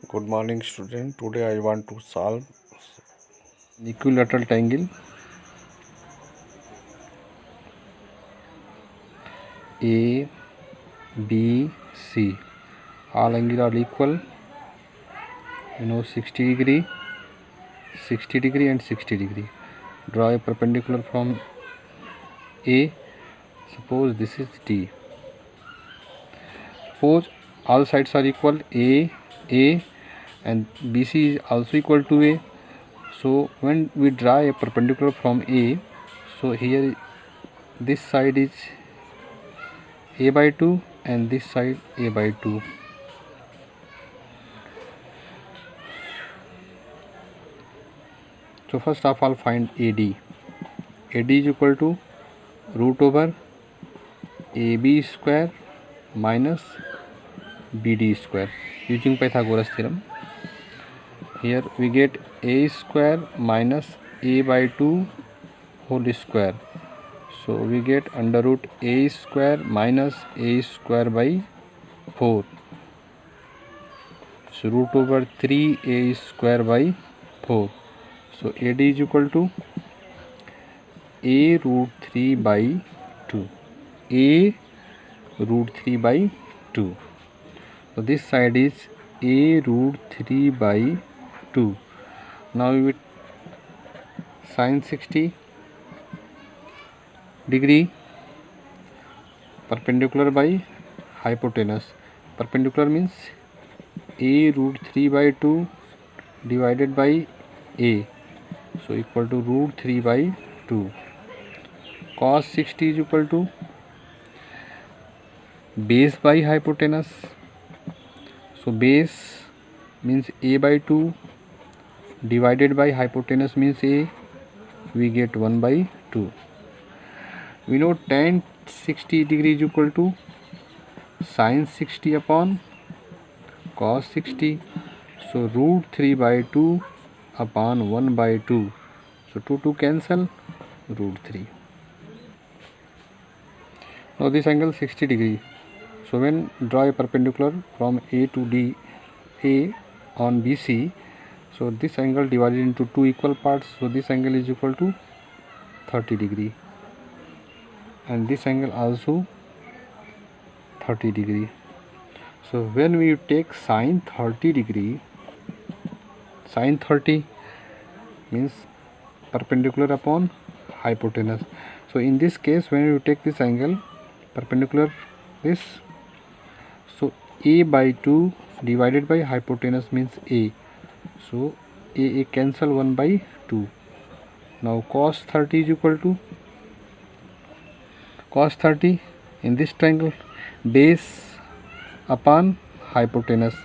Good morning, student. Today I want to solve equilateral triangle A, B, C. All angles are equal. 60 degree, 60 degree and 60 degree. Draw a perpendicular from A. Suppose this is D. Suppose all sides are equal, A, and BC is also equal to A. So when we draw a perpendicular from A, so here this side is A by 2 and this side A by 2. So first of all find AD. AD is equal to root over AB square minus BD square using Pythagoras theorem. Here we get A square minus A by 2 whole square. So we get under root A square minus A square by 4. So root over 3A square by 4. So AD is equal to A root 3 by 2. A root 3 by 2. So this side is A root 3 by 2. Now we will sin 60 degree perpendicular by hypotenuse. Perpendicular means A root 3 by 2 divided by A. So equal to root 3 by 2. Cos 60 is equal to base by hypotenuse. So base means A by 2 divided by hypotenuse means A. We get 1 by 2. We know tan 60 degree is equal to sin 60 upon cos 60. So root 3 by 2 upon 1 by 2. So 2 cancel, root 3. Now this angle 60 degree. So when draw a perpendicular from A to D, A on BC, so this angle divided into two equal parts. So this angle is equal to 30 degree. And this angle also 30 degree. So when we take sin 30 degree, sin 30 means perpendicular upon hypotenuse. So in this case when you take this angle perpendicular this, so A by 2 divided by hypotenuse means A. So A cancel 1 by 2. Now cos 30 is equal to cos 30 in this triangle base upon hypotenuse.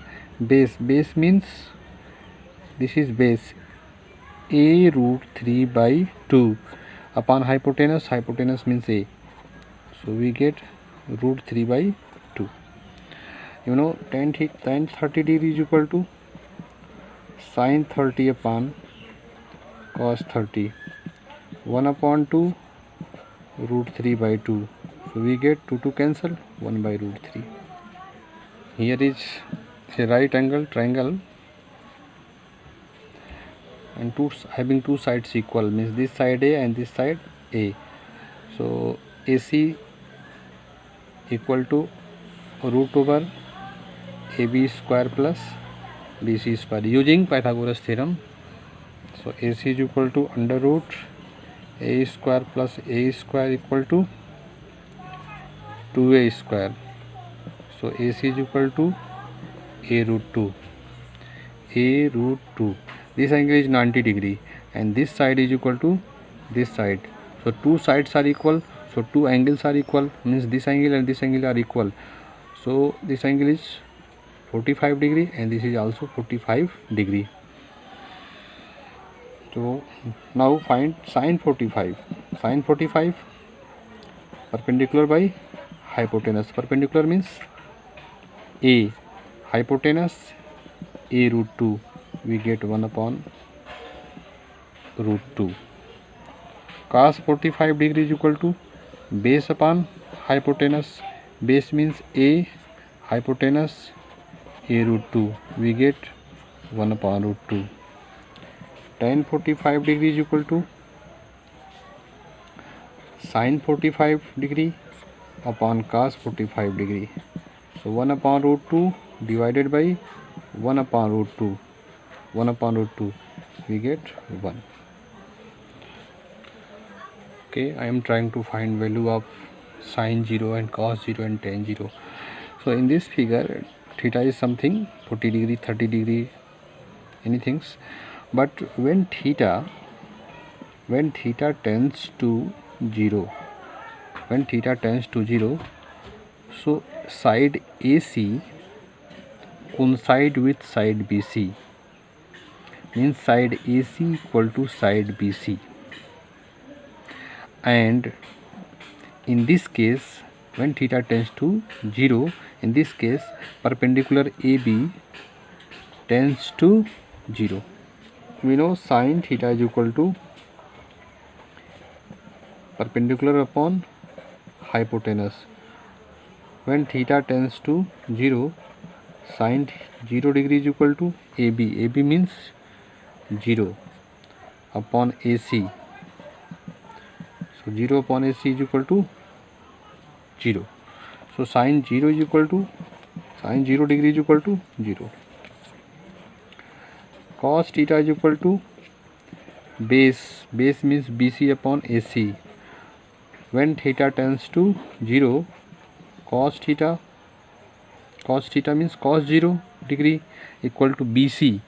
Base means this is base A root 3 by 2 upon hypotenuse means A. So we get root 3 by 2. Tan 30 degree is equal to sin 30 upon cos 30. 1 upon 2 root 3 by 2. So we get 2 cancel, 1 by root 3. Here is a right angle triangle and having two sides equal means this side A and this side A. So AC equal to root over AB square plus BC square using Pythagoras theorem. So AC is equal to under root A square plus A square equal to 2A square. So AC is equal to A root 2. A root 2. This angle is 90 degree and this side is equal to this side. So two sides are equal. So two angles are equal means this angle and this angle are equal. So this angle is 45 degree and this is also 45 degree. So now find sin 45. Sin 45 perpendicular by hypotenuse. Perpendicular means A, hypotenuse A root 2. We get 1 upon root 2. Cos 45 degree is equal to base upon hypotenuse. Base means A, hypotenuse A root 2. We get 1 upon root 2. Tan 45 degree is equal to sin 45 degree upon cos 45 degree. So 1 upon root 2 divided by 1 upon root 2. 1 upon root 2, we get 1. Okay, I am trying to find value of sin 0 and cos 0 and tan 0. So in this figure, theta is something 40 degree, 30 degree, anything. But when theta tends to 0, so side AC coincide with side BC, means side AC equal to side BC, and in this case when theta tends to 0, in this case perpendicular AB tends to 0. We know sin theta is equal to perpendicular upon hypotenuse. When theta tends to 0, sin 0 degree is equal to AB. AB means 0 upon AC. So 0 upon AC is equal to 0. So sin 0 is equal to sin 0 degree is equal to 0. Cos theta is equal to base means BC upon AC. When theta tends to 0, cos theta means cos 0 degree equal to BC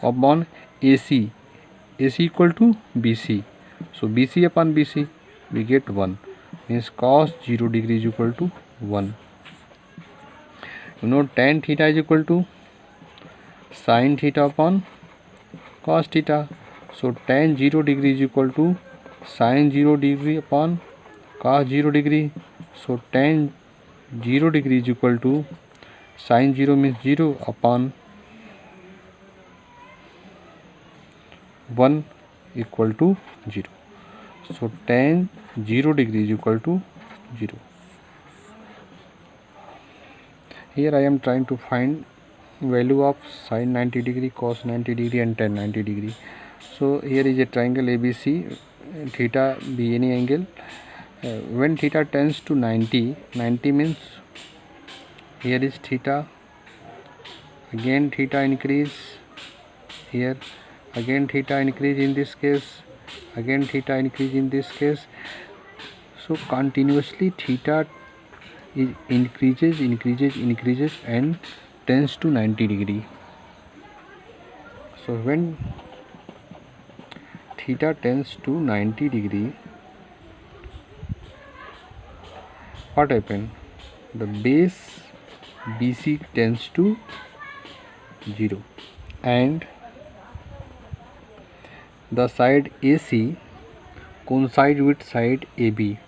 upon AC equal to BC. So BC upon BC we get 1, means cos 0 degree is equal to 1. You know tan theta is equal to sin theta upon cos theta. So tan 0 degree is equal to sin 0 degree upon cos 0 degree. So tan 0 degree is equal to sin 0 means 0 upon 1 equal to 0. So tan 0 degree is equal to 0. Here I am trying to find value of sin 90 degree, cos 90 degree and tan 90 degree. So here is a triangle ABC, theta be any angle. When theta tends to 90 means here is theta, again theta increase here, again theta increase in this case, again theta increase in this case. So continuously theta increases and tends to 90 degree. So when theta tends to 90 degree, what happen? The base BC tends to 0 and the side AC coincide with side AB.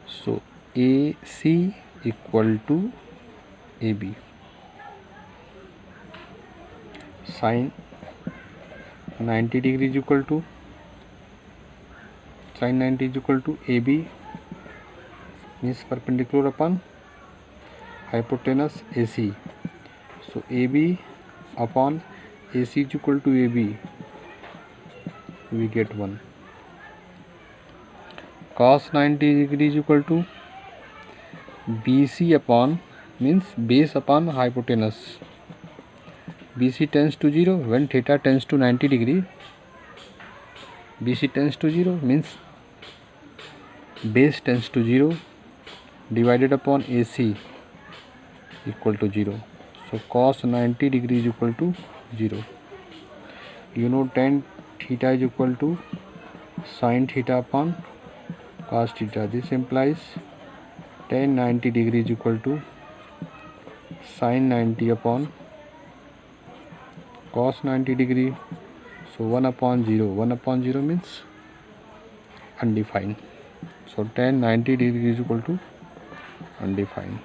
So AC equal to AB. Sin 90 degree is equal to sin 90 is equal to AB, means perpendicular upon hypotenuse AC. So AB upon AC is equal to AB, we get 1. Cos 90 degree is equal to BC upon, means base upon hypotenuse. BC tends to 0 when theta tends to 90 degree. BC tends to 0 means base tends to 0 divided upon AC equal to 0. So cos 90 degree is equal to 0. You know tan theta is equal to sin theta upon cos theta. This implies tan 90 degree is equal to sin 90 upon cos 90 degree. So 1 upon 0. 1 upon 0 means undefined. So tan 90 degree is equal to undefined.